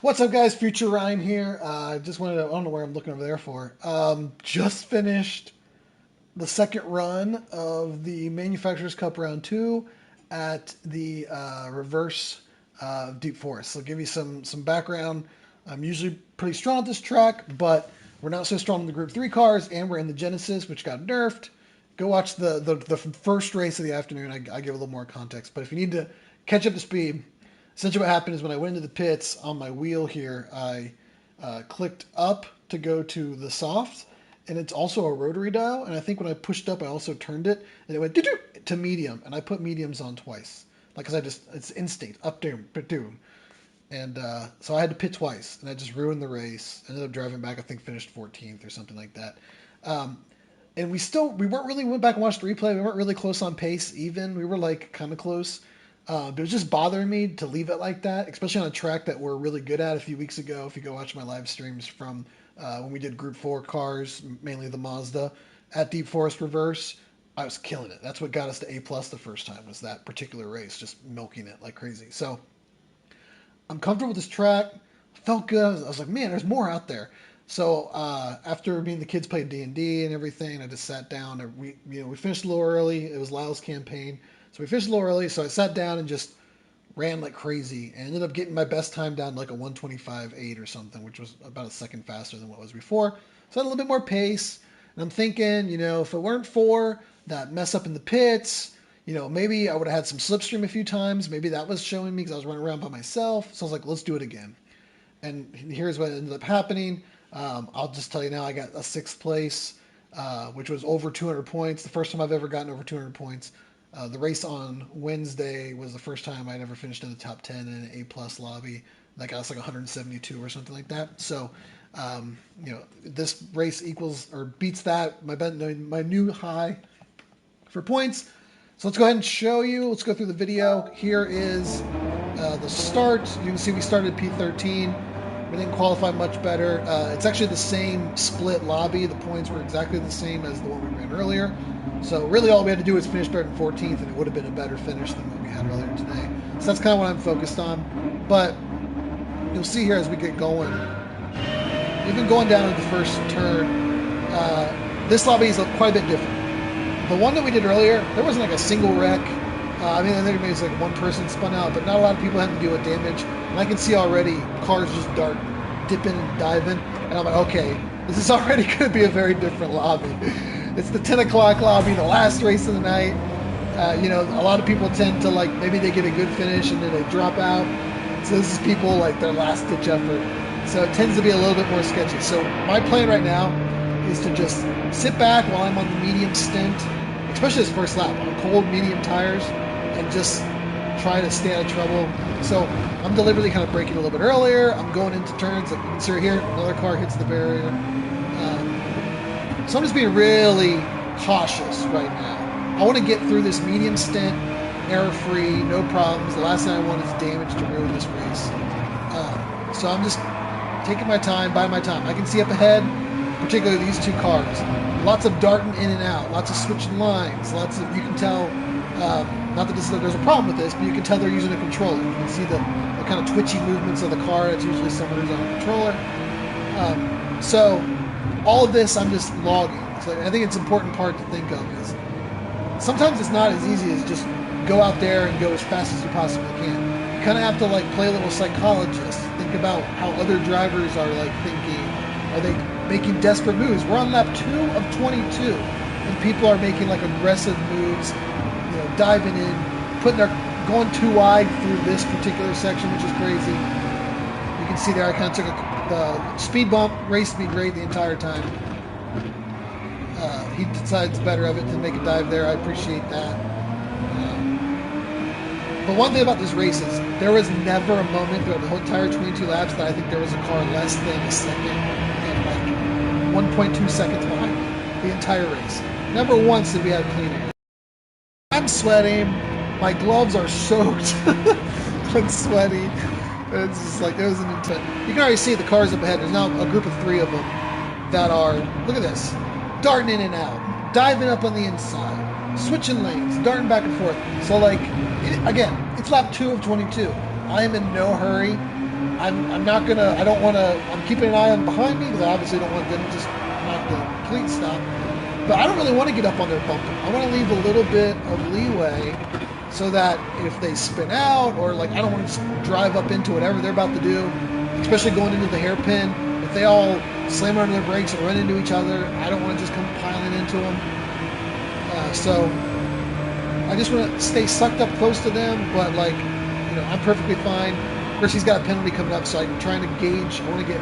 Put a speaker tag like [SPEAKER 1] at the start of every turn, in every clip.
[SPEAKER 1] What's up, guys? Future Ryan here. Just wanted to, I don't know where I'm looking over there for. Just finished the second run of the Manufacturers Cup Round 2 at the reverse Deep Forest. So, give you some background. I'm usually pretty strong at this track, but we're not so strong in the Group 3 cars, and we're in the Genesis, which got nerfed. Go watch the first race of the afternoon. I give a little more context. But if you need to catch up to speed, essentially what happened is when I went into the pits on my wheel here, I clicked up to go to the soft, and it's also a rotary dial. And I think when I pushed up, I also turned it, and it went to medium, and I put mediums on twice, like because it's instinct up down, doom, and so I had to pit twice, and I just ruined the race. Ended up driving back, I think finished 14th or something like that. And we weren't really went back and watched the replay. We weren't really close on pace even. We were like kind of close. But it was just bothering me to leave it like that, especially on a track that we're really good at a few weeks ago. If you go watch my live streams from when we did Group 4 cars, mainly the Mazda, at Deep Forest Reverse, I was killing it. That's what got us to A plus the first time, was that particular race, just milking it like crazy. So I'm comfortable with this track. Felt good. I was like, man, there's more out there. So after me and the kids played D&D and everything, I just sat down. And we finished a little early. It was Lyle's campaign, so we finished a little early. So I sat down and just ran like crazy, and ended up getting my best time down to like a 125.8 or something, which was about a second faster than what it was before. So I had a little bit more pace. And I'm thinking, if it weren't for that mess up in the pits, maybe I would have had some slipstream a few times. Maybe that was showing me because I was running around by myself. So I was like, let's do it again. And here's what ended up happening. I'll just tell you now, I got a sixth place, which was over 200 points. The first time I've ever gotten over 200 points. The race on Wednesday was the first time I'd ever finished in the top 10 in an A plus lobby. That got us like 172 or something like that. So, this race equals or beats that my new high for points. So let's go ahead and show you. Let's go through the video. Here is the start. You can see we started P13. We didn't qualify much better. It's actually the same split lobby. The points were exactly the same as the one we ran earlier. So really all we had to do was finish better than 14th, and it would have been a better finish than what we had earlier today. So that's kind of what I'm focused on. But you'll see here as we get going, even going down to the first turn, this lobby is quite a bit different. The one that we did earlier, there wasn't like a single wreck. I think maybe it was like one person spun out, but not a lot of people had to deal with damage. And I can see already cars just dipping and diving. And I'm like, okay, this is already going to be a very different lobby. It's the 10 o'clock lobby, the last race of the night. A lot of people tend to maybe they get a good finish and then they drop out. So this is people like their last ditch effort. So it tends to be a little bit more sketchy. So my plan right now is to just sit back while I'm on the medium stint, especially this first lap, on cold medium tires, and just try to stay out of trouble. So I'm deliberately kind of braking a little bit earlier. I'm going into turns. Like you can see right here, another car hits the barrier. So I'm just being really cautious right now. I want to get through this medium stint, error-free, no problems. The last thing I want is damage to ruin this race. So I'm just taking my time, buying my time. I can see up ahead, particularly these two cars. Lots of darting in and out, lots of switching lines, you can tell, not that there's a problem with this, but you can tell they're using a controller. You can see the kind of twitchy movements of the car. It's usually someone who's on a controller. So all of this I'm just logging. So I think it's an important part to think of is sometimes it's not as easy as just go out there and go as fast as you possibly can. You kind of have to play a little psychologist, think about how other drivers are thinking. Are they making desperate moves? We're on lap 2 of 22, and people are making aggressive moves, diving in, going too wide through this particular section, which is crazy. You can see there I kind of took the speed bump. Race speed great the entire time. He decides better of it to make a dive there. I appreciate that. But one thing about this race is there was never a moment throughout the whole entire 22 laps that I think there was a car less than a second and 1.2 seconds behind me the entire race. Never once did we have clean air. I'm sweating. My gloves are soaked. I'm sweaty. It's just it was an intense. You can already see the cars up ahead. There's now a group of 3 of them that are, look at this, darting in and out, diving up on the inside, switching lanes, darting back and forth. So again, it's lap 2 of 22. I am in no hurry I'm not gonna. I don't want to. I'm keeping an eye on behind me because I obviously don't want them to just knock the complete stop. But I don't really want to get up on their bumper. I want to leave a little bit of leeway so that if they spin out or like I don't want to just drive up into whatever they're about to do, especially going into the hairpin. If they all slam under their brakes and run into each other, I don't want to just come piling into them. So I just want to stay sucked up close to them, but like, you know, I'm perfectly fine. Of course, he's got a penalty coming up, so I'm trying to gauge. I want to get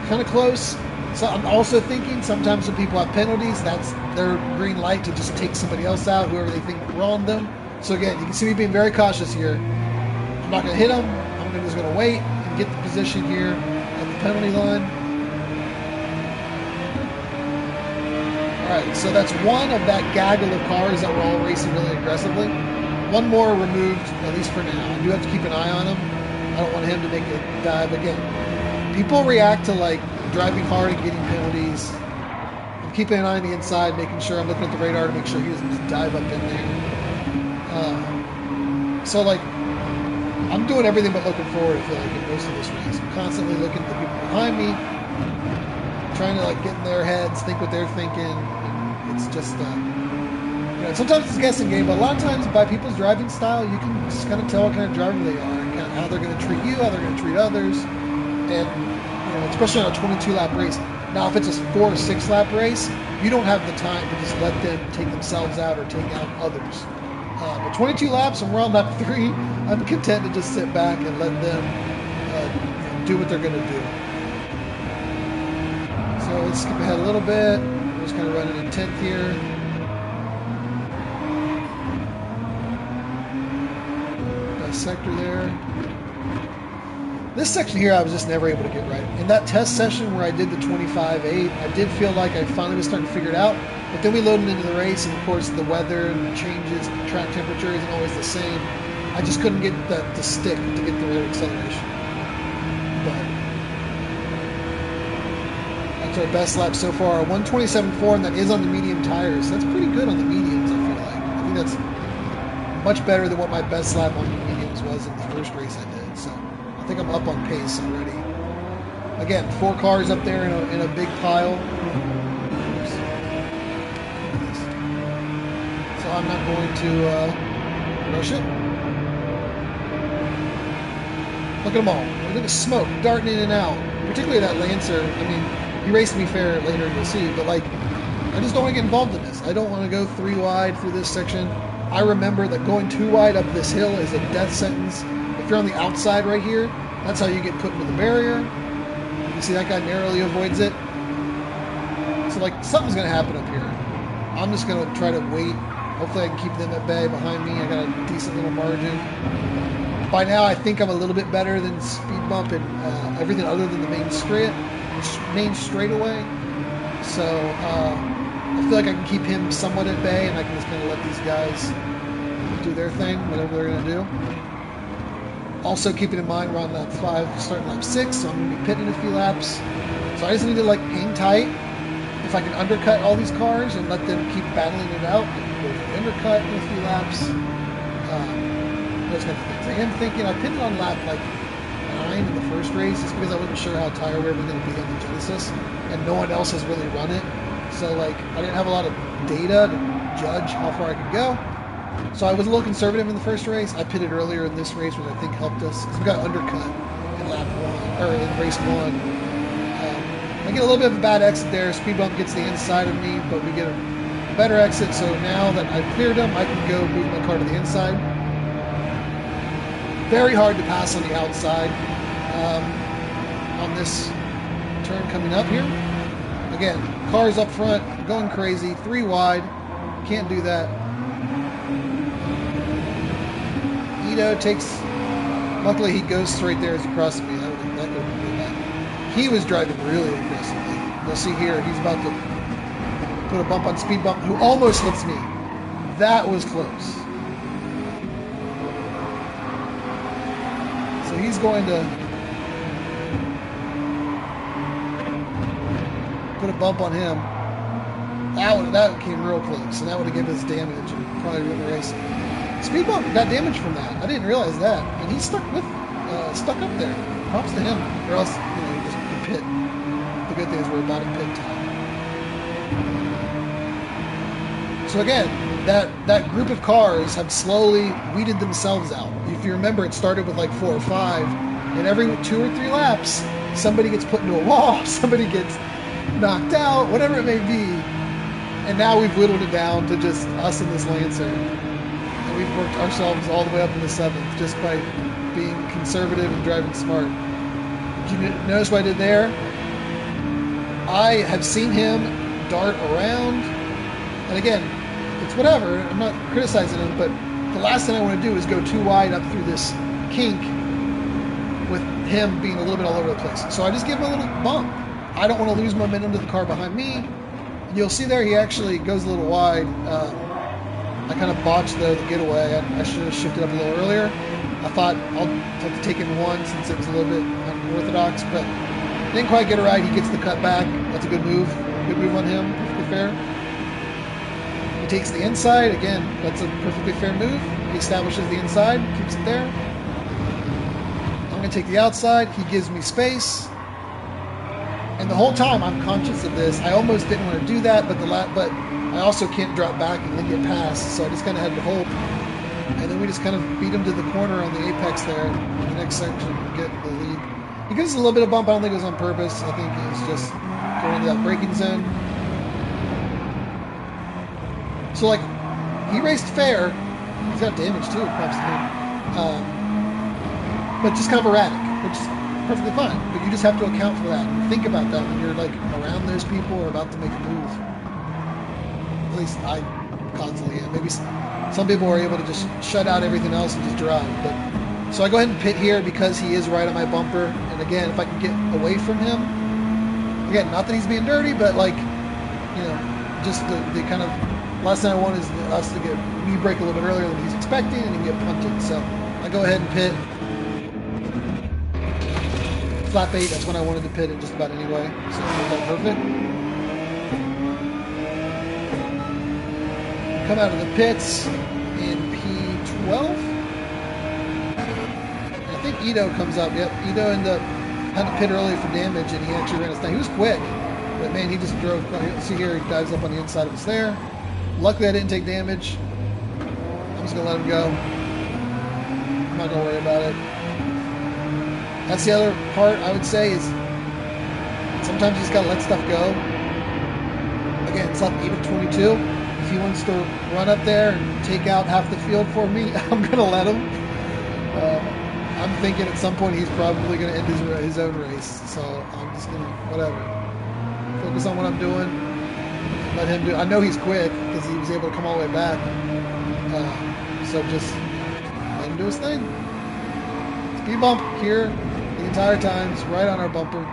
[SPEAKER 1] kind of close. So I'm also thinking sometimes when people have penalties, that's their green light to just take somebody else out, whoever they think wronged them. So again, you can see me being very cautious here. I'm not going to hit him. I'm just going to wait and get the position here at the penalty line. All right, so that's one of that gaggle of cars that were all racing really aggressively. One more removed, at least for now. I do have to keep an eye on him. I don't want him to make a dive again. People react to like driving hard and getting penalties. I'm keeping an eye on the inside, making sure I'm looking at the radar to make sure he doesn't just dive up in there. So like, I'm doing everything but looking forward, I feel like, in most of this race. I'm constantly looking at the people behind me, trying to like get in their heads, think what they're thinking. And it's just, you know, sometimes it's a guessing game, but a lot of times by people's driving style, you can just kind of tell what kind of driver they are and kind of how they're going to treat you, how they're going to treat others. And, you know, especially on a 22-lap race. Now, if it's a 4 or 6-lap race, you don't have the time to just let them take themselves out or take out others. But 22 laps and we're on lap 3, I'm content to just sit back and let them do what they're going to do. So let's skip ahead a little bit. We're just kind of running in 10th here. Got a sector there. This section here I was just never able to get right. In that test session where I did the 25.8, I did feel like I finally was starting to figure it out. But then we loaded into the race, and of course the weather and the changes, the track temperature isn't always the same. I just couldn't get that to stick to get the right acceleration. But that's our best lap so far, 127.4, and that is on the medium tires. That's pretty good on the mediums, I feel like. I think that's much better than what my best lap on the mediums was in the first race I did. So I think I'm up on pace already. Again, 4 cars up there in a big pile. So I'm not going to rush it. Look at them all. Look at the smoke darting in and out. Particularly that Lancer. I mean, he raced me fair later, you'll see. But like, I just don't want to get involved in this. I don't want to go 3 wide through this section. I remember that going 2 wide up this hill is a death sentence. If you're on the outside right here, that's how you get put into the barrier. You see that guy narrowly avoids it. So like, something's going to happen up here. I'm just going to try to wait. Hopefully I can keep them at bay behind me. I got a decent little margin. By now I think I'm a little bit better than speed bump and everything other than the main straightaway. So I feel like I can keep him somewhat at bay, and I can just kind of let these guys do their thing, whatever they're going to do. Also keeping in mind we're on lap 5, starting lap 6, so I'm going to be pitting in a few laps. So I just need to like hang tight. If I can undercut all these cars and let them keep battling it out, I can go for the undercut in a few laps. Those kind of things. I am thinking, I pitted on lap like 9 in the first race just because I wasn't sure how tire wear was going to be on the Genesis, and no one else has really run it. So like, I didn't have a lot of data to judge how far I could go. So I was a little conservative in the first race. I pitted earlier in this race, which I think helped us. We got undercut in lap 1, or in race 1. I get a little bit of a bad exit there. Speed bump gets the inside of me, but we get a better exit. So now that I've cleared him, I can go move my car to the inside. Very hard to pass on the outside on this turn coming up here. Again, cars up front, going crazy, 3 wide. Can't do that. Ito takes, luckily he goes straight there as he crosses me. That could have been really bad. He was driving really aggressively. You'll see here, he's about to put a bump on speed bump, who almost hits me. That was close. So he's going to put a bump on him. That came real close, and that would have given us damage and probably ruined the race. Speed bump got damage from that. I didn't realize that, and he's stuck up there. props to him. Or else, you just pit. The good thing is we're about at pit time. So again, that group of cars have slowly weeded themselves out. If you remember, it started with like 4 or 5, and every 2 or 3 laps, somebody gets put into a wall, somebody gets knocked out, whatever it may be. And now we've whittled it down to just us and this Lancer. And we've worked ourselves all the way up in the 7th just by being conservative and driving smart. Did you notice what I did there? I have seen him dart around. And again, it's whatever. I'm not criticizing him, but the last thing I want to do is go too wide up through this kink with him being a little bit all over the place. So I just give him a little bump. I don't want to lose momentum to the car behind me. You'll see there he actually goes a little wide. I kind of botched the getaway. I should have shifted up a little earlier. I thought I'll have to take in one since it was a little bit unorthodox, but didn't quite get it right. He gets the cut back. That's a good move. Good move on him. Perfectly fair. He takes the inside. Again, that's a perfectly fair move. He establishes the inside, keeps it there. I'm going to take the outside. He gives me space. And the whole time I'm conscious of this. I almost didn't want to do that, but I also can't drop back and then get past. So I just kind of had to hold. And then we just kind of beat him to the corner on the apex there in the next section to get the lead. He gives us a little bit of bump. I don't think it was on purpose. I think it was just going into that braking zone. So, like, he raced fair. He's got damage, too, props to him. But just kind of erratic, which is perfectly fine. But you just have to account for that. And think about that when you're, like, around those people or about to make a move. At least I constantly am. Maybe some people are able to just shut out everything else and just drive. But so I go ahead and pit here because he is right on my bumper. And again, if I can get away from him, again, not that he's being dirty, but like, you know, just the kind of last thing I want is us to get me brake a little bit earlier than he's expecting and he get punted. So I go ahead and pit. Flat 8, that's when I wanted to pit it just about anyway. So that's perfect. Come out of the pits in P12. I think Ito comes up. Yep, Ito ended up having to pit early for damage, and he actually ran us down. He was quick, but man, he just drove. See here, he dives up on the inside of us there. Luckily, I didn't take damage. I'm just gonna let him go. I'm not gonna worry about it. That's the other part I would say is sometimes you just gotta let stuff go. Again, it's up 8 of 22. If he wants to run up there and take out half the field for me, I'm gonna let him. I'm thinking at some point he's probably gonna end his own race, so I'm just gonna whatever. Focus on what I'm doing. Let him do. I know he's quick because he was able to come all the way back. So just let him do his thing. Speed bump here the entire time. It's right on our bumper.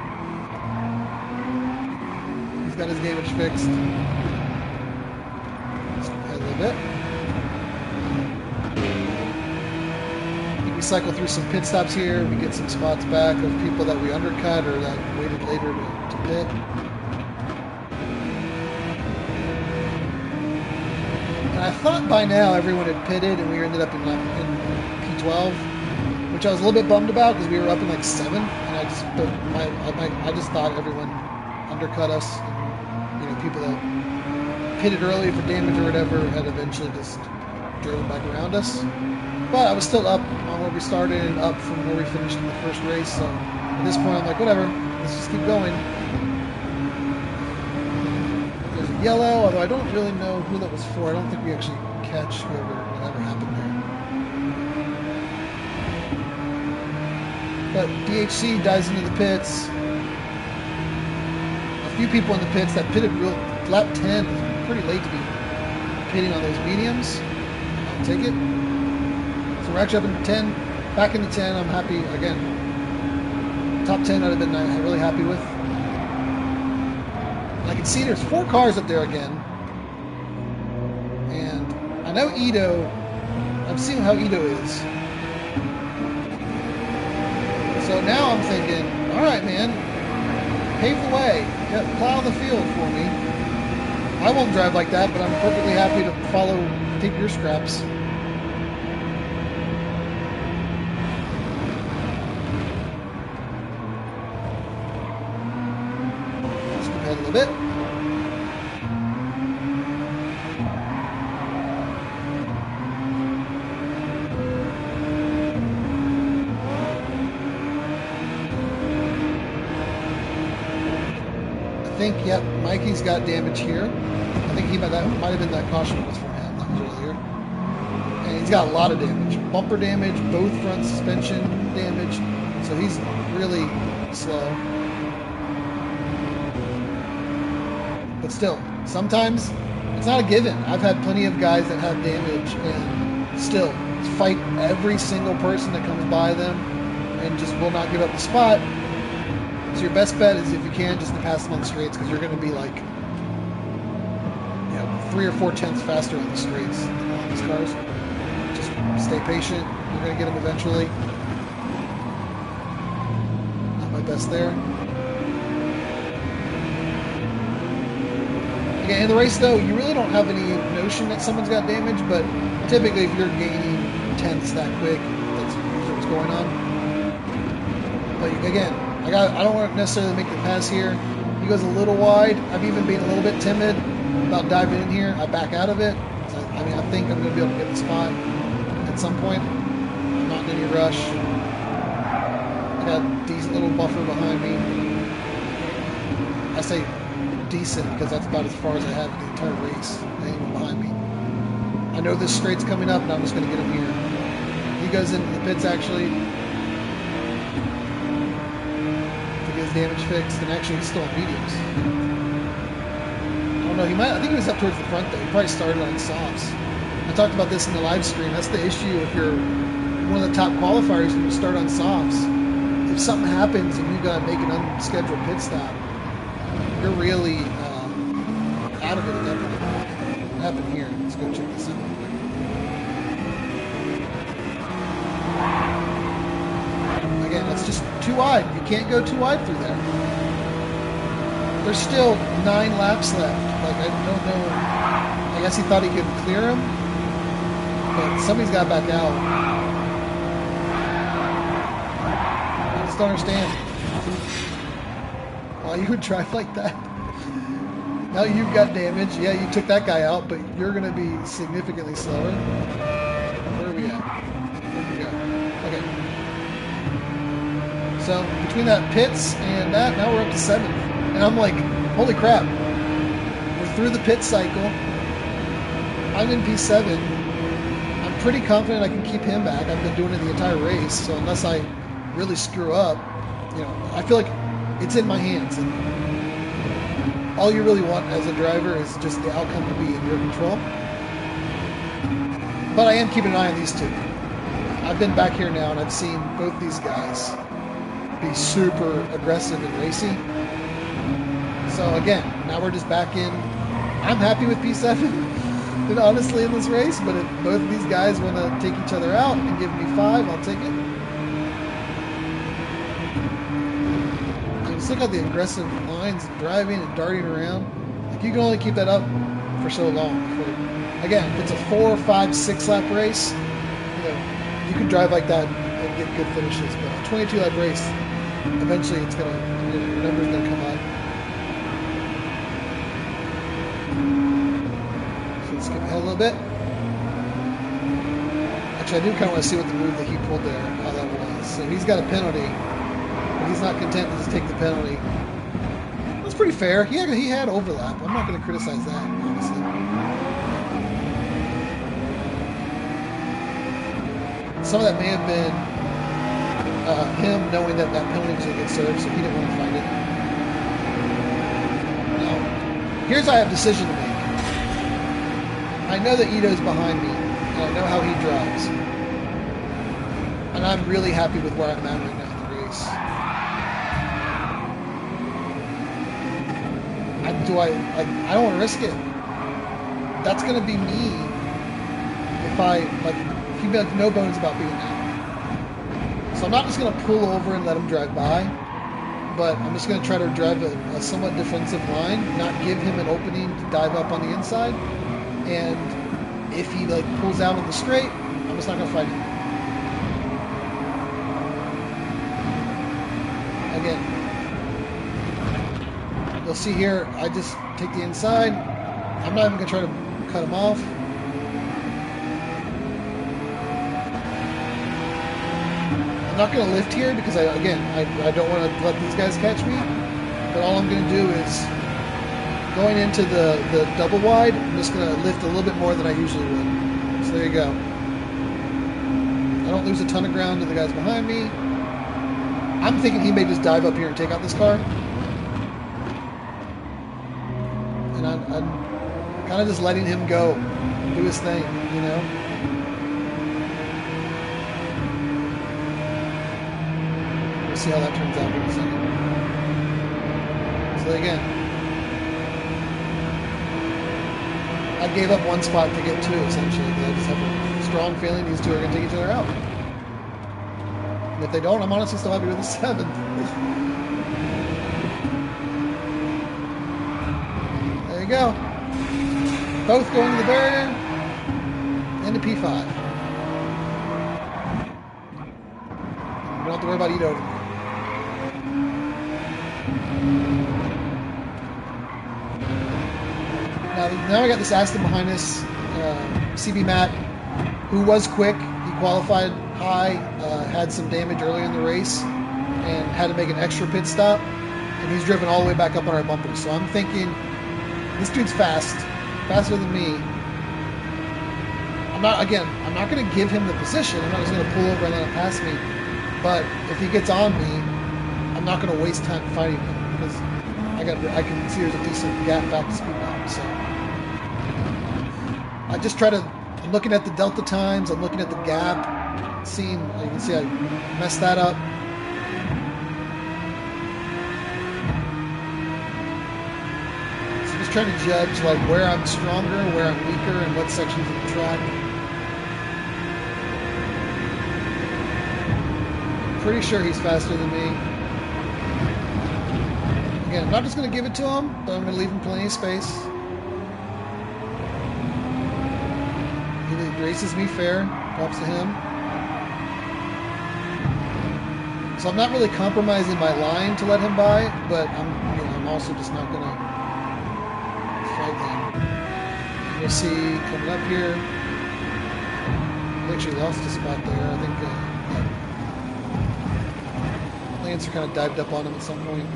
[SPEAKER 1] He's got his damage fixed. A little bit. I think we cycle through some pit stops here. We get some spots back of people that we undercut or that waited later to pit. And I thought by now everyone had pitted and we ended up in P12, which I was a little bit bummed about because we were up in like 7, and I just thought everyone undercut us. And, you know, people that pitted early for damage or whatever had eventually just driven back around us. But I was still up on where we started and up from where we finished in the first race. So at this point, I'm like, whatever, let's just keep going. There's a yellow, although I don't really know who that was for. I don't think we actually catch whatever happened there. But DHC dives into the pits. A few people in the pits that pitted lap 10 is pretty late to be pitting on those mediums. I'll take it. So we're actually up in 10, back into 10. I'm happy again. Top 10 I'd have been really happy with. And I can see there's 4 cars up there again. And I know Ito, I've seen how Ito is. So now I'm thinking, all right, man, pave the way, plow the field for me. I won't drive like that, but I'm perfectly happy to take your scraps. bit. I think, yep, Mikey's got damage here. I think that might have been that caution was from him. That was earlier. And he's got a lot of damage. Bumper damage, both front suspension damage. So he's really slow. But still, sometimes it's not a given. I've had plenty of guys that have damage and still fight every single person that comes by them and just will not give up the spot. So your best bet is, if you can, just to pass them on the straights, because you're going to be like, 3 or 4 tenths faster on the straights than on these cars. Just stay patient. You're going to get them eventually. Not my best there. Again, in the race though, you really don't have any notion that someone's got damage, but typically if you're gaining tenths that quick, that's usually what's going on. But again, I don't want to necessarily make the pass here. He goes a little wide. I've even been a little bit timid about diving in here. I back out of it. I think I'm going to be able to get the spot at some point. I'm not in any rush. I got a decent little buffer behind me. I say decent because that's about as far as I have in the entire race. Anyone behind me. I know this straight's coming up, and I'm just going to get him here. He goes into the pits actually. His damage fixed, and actually he's still on mediums. I don't know, I think he was up towards the front though. He probably started on softs. I talked about this in the live stream. That's the issue if you're one of the top qualifiers and you start on softs. If something happens and you gotta make an unscheduled pit stop, you're really out of it at that point. What happened here? Let's go check this out. Again, that's just too wide. You can't go too wide through there. There's still 9 laps left. Like, I don't know. I guess he thought he could clear him, but somebody's got back out. I just don't understand why you would drive like that. Now you've got damage. Yeah, you took that guy out, but you're going to be significantly slower. Where are we at? There we go. Okay. So between that pits and that, now we're up to 7th. And I'm like, holy crap. We're through the pit cycle. I'm in P7. I'm pretty confident I can keep him back. I've been doing it the entire race. So unless I really screw up, I feel like it's in my hands. And all you really want as a driver is just the outcome to be in your control. But I am keeping an eye on these two. I've been back here now and I've seen both these guys be super aggressive and racy. So again, now we're just back in. I'm happy with P7, and honestly, in this race, but if both of these guys want to take each other out and give me 5, I'll take it. Just look at the aggressive lines and driving and darting around. Like, you can only keep that up for so long. Again, if it's a 4, 5, 6 lap race, you can drive like that and get good finishes. But a 22 lap race, eventually your number's gonna come up. So let's skip ahead a little bit. Actually, I do kind of want to see what the move that he pulled there, how that was. So he's got a penalty, but he's not content to just take the penalty. That's pretty fair. He had overlap. I'm not going to criticize that, honestly. Some of that may have been him knowing that penalty was going to get served, so he didn't want to fight it. Now, here's I have a decision to make. I know that Ito's behind me, and I know how he drives. And I'm really happy with where I'm at right now in the race. I don't want to risk it. That's going to be me if he has no bones about being out. So I'm not just going to pull over and let him drive by, but I'm just going to try to drive a somewhat defensive line, not give him an opening to dive up on the inside. And if he pulls out on the straight, I'm just not going to fight him. Again, You'll see here, I just take the inside. I'm not even going to try to cut him off. I'm not going to lift here because, I don't want to let these guys catch me. But all I'm going to do is, going into the double wide, I'm just going to lift a little bit more than I usually would. So there you go. I don't lose a ton of ground to the guys behind me. I'm thinking he may just dive up here and take out this car. And I'm kind of just letting him go, do his thing, you know? We'll see how that turns out in a second. So again, I gave up one spot to get two, essentially. I just have a strong feeling these two are going to take each other out. And if they don't, I'm honestly still happy with the 7th. There you go. Both going to the barrier into P5. We don't have to worry about Ito anymore. Now I got this Aston behind us, CB Matt, who was quick. He qualified high, had some damage early in the race, and had to make an extra pit stop. And he's driven all the way back up on our bumpers. So I'm thinking, this dude's fast, faster than me. I'm not going to give him the position. I'm not just going to pull over and let him pass me. But if he gets on me, I'm not going to waste time fighting him because I can see there's a decent gap back to speed now. So I just try to. I'm looking at the delta times. I'm looking at the gap. Seeing, you can see I messed that up. So just trying to judge like where I'm stronger, where I'm weaker, and what sections of the track. Pretty sure he's faster than me. Again, I'm not just going to give it to him, but I'm going to leave him plenty of space. He races me fair. Props to him. So I'm not really compromising my line to let him by, but I'm also just not going to fight him. You'll see coming up here. I actually lost a spot there. I think Lancer kind of dived up on him at some point.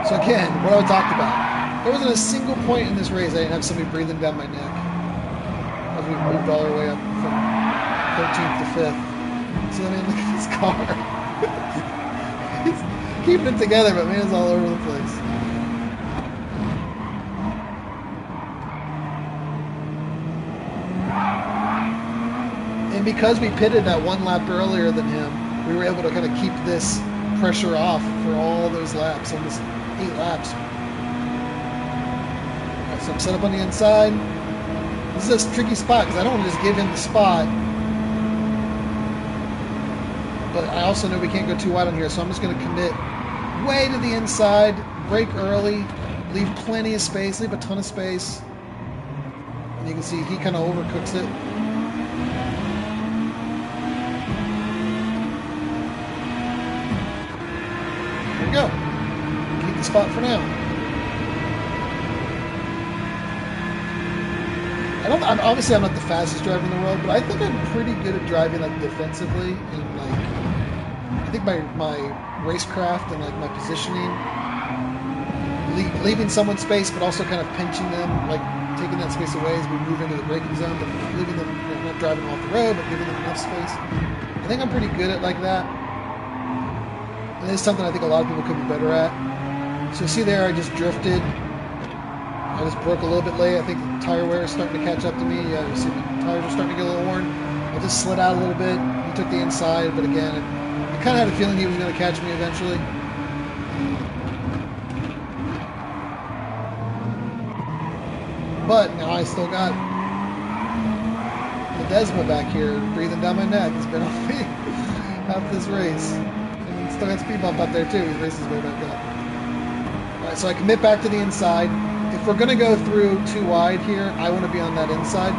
[SPEAKER 1] So again, what I talked about. There wasn't a single point in this race I didn't have somebody breathing down my neck. As we moved all our way up from 13th to 5th. So I mean, look at this car. He's keeping it together, but man, it's all over the place. And because we pitted that one lap earlier than him, we were able to kind of keep this pressure off for all those laps, almost 8 laps. Right, so I'm set up on the inside. This is a tricky spot because I don't want to just give him the spot. But I also know we can't go too wide on here, so I'm just going to commit way to the inside, brake early, leave plenty of space, leave a ton of space. And you can see he kind of overcooks it. There we go. Keep the spot for now. Obviously I'm not the fastest driver in the world, but I think I'm pretty good at driving like defensively and like I think my racecraft and like my positioning, leaving someone space, but also kind of pinching them, like taking that space away as we move into the braking zone, but leaving them, not driving them off the road, but giving them enough space. I think I'm pretty good at like that. And it's something I think a lot of people could be better at. So see there, I just drifted. I just broke a little bit late. I think the tire wear is starting to catch up to me. Yeah, you see the tires are starting to get a little worn. I just slid out a little bit. He took the inside, but again, I kind of had a feeling he was going to catch me eventually. But now I still got the Desmo back here breathing down my neck. He's been on me half this race. And still got speed bump up there too. He races way back up. Alright, so I commit back to the inside. If we're going to go through too wide here, I want to be on that inside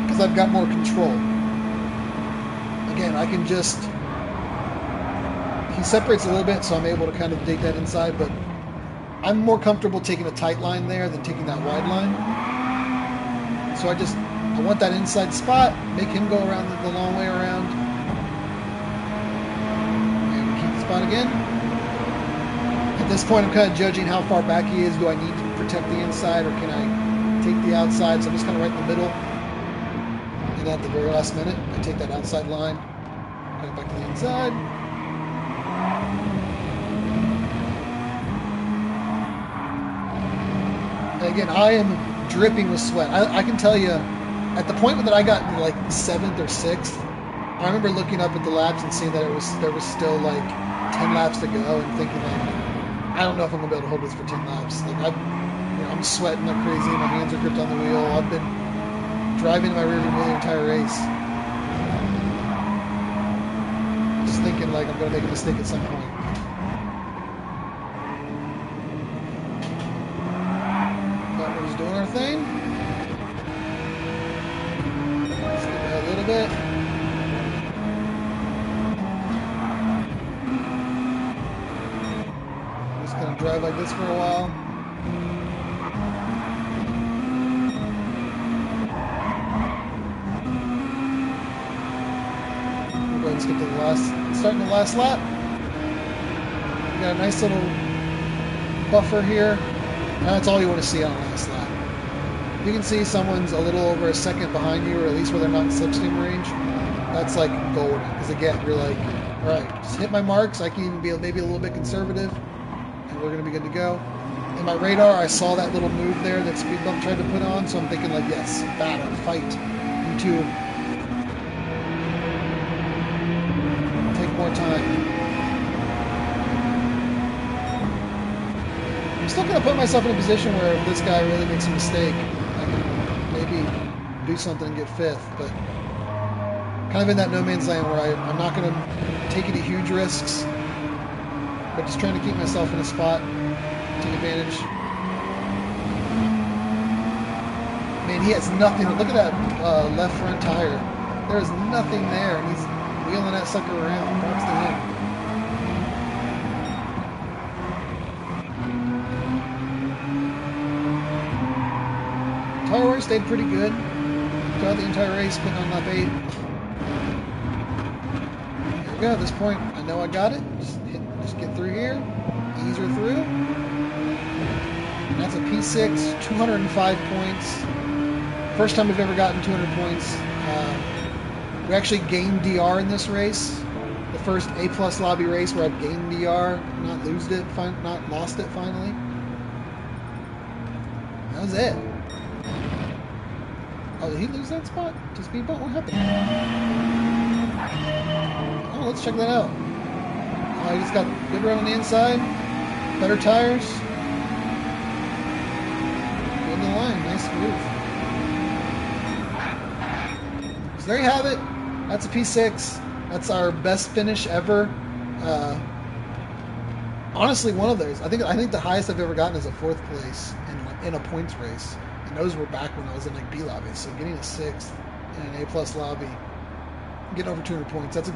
[SPEAKER 1] because I've got more control. Again, I can just, he separates a little bit, so I'm able to kind of dig that inside, but I'm more comfortable taking a tight line there than taking that wide line. So I want that inside spot, make him go around the long way around. And keep the spot again. At this point, I'm kind of judging how far back he is. Do I need to protect the inside, or can I take the outside? So I'm just kind of right in the middle. And at the very last minute, I take that outside line, cut it back to the inside. And again, I am dripping with sweat. I can tell you, at the point that I got to like 7th or 6th, I remember looking up at the laps and seeing that there was still like 10 laps to go, and thinking like, I don't know if I'm gonna be able to hold this for 10 laps. Like I'm sweating like crazy. My hands are gripped on the wheel. I've been driving in my rearview mirror the entire race, just thinking like I'm gonna make a mistake at some point. But we're just doing our thing. Skip ahead a little bit. Just gonna drive like this for a while. Let's get to starting the last lap. We got a nice little buffer here. And that's all you want to see on the last lap. If you can see someone's a little over a second behind you, or at least where they're not in slipstream range, that's like golden. Because again, you're like, all right, just hit my marks. I can even be maybe a little bit conservative, and we're going to be good to go. In my radar, I saw that little move there that Speed Bump tried to put on, so I'm thinking like, yes, battle, fight, into more time. I'm still going to put myself in a position where if this guy really makes a mistake, I can maybe do something and get 5th, but kind of in that no man's land where I'm not going to take any huge risks, but just trying to keep myself in a spot, take advantage. Man, he has nothing. Look at that left front tire. There is nothing there, and he's wheeling that sucker around. Props to him. Tire wear stayed pretty good throughout the entire race, putting on lap 8. Here we go. At this point, I know I got it. Just get through here, ease her through. And that's a P6, 205 points. First time we've ever gotten 200 points. We actually gained DR in this race. The first A+ lobby race where I've gained DR, not lost it finally. That was it. Oh, did he lose that spot? To Speed Bump? What happened? Oh, let's check that out. He just got good run on the inside, better tires. End of the line, nice groove. So there you have it. That's a P6. That's our best finish ever. Honestly, one of those. I think the highest I've ever gotten is a 4th place in a points race, and those were back when I was in like B lobby. So getting a 6th in an A+ lobby, getting over 200 points. That's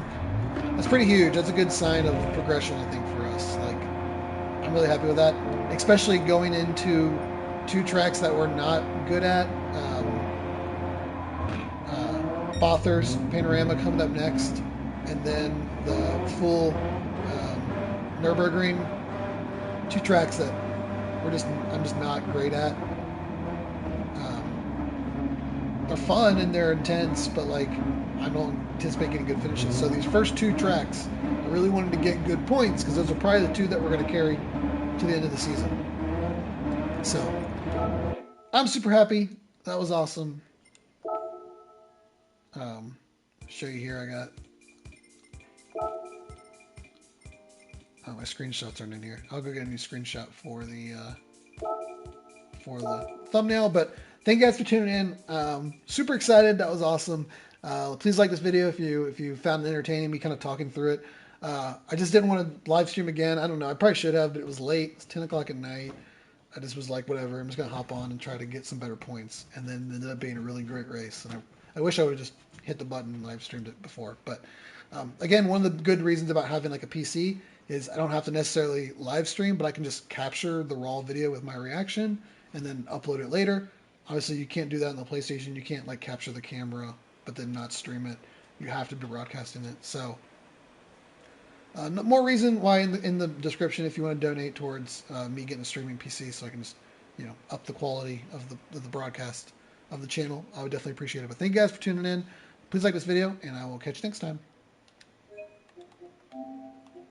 [SPEAKER 1] pretty huge. That's a good sign of progression, I think, for us. Like, I'm really happy with that, especially going into 2 tracks that we're not good at. Bathurst Panorama coming up next, and then the full Nürburgring. 2 tracks that I'm just not great at. They're fun and they're intense, but like I don't anticipate getting good finishes. So these first 2 tracks, I really wanted to get good points because those are probably the 2 that we're going to carry to the end of the season. So I'm super happy. That was awesome. Show you here. I got my screenshots aren't in here. I'll go get a new screenshot for the thumbnail. But thank you guys for tuning in. Super excited. That was awesome. Please like this video if you found it entertaining, me kind of talking through it. I just didn't want to live stream again. I don't know. I probably should have, but it was late. It's 10 o'clock at night. I just was like, whatever. I'm just gonna hop on and try to get some better points. And then it ended up being a really great race. And I wish I would have just hit the button and live streamed it before. But again, one of the good reasons about having like a PC is I don't have to necessarily live stream, but I can just capture the raw video with my reaction and then upload it later. Obviously, you can't do that on the PlayStation. You can't like capture the camera but then not stream it. You have to be broadcasting it. So, more reason why in the description if you want to donate towards me getting a streaming PC, so I can just up the quality of the broadcast of the channel. I would definitely appreciate it. But thank you guys for tuning in. Please like this video, and I will catch you next time.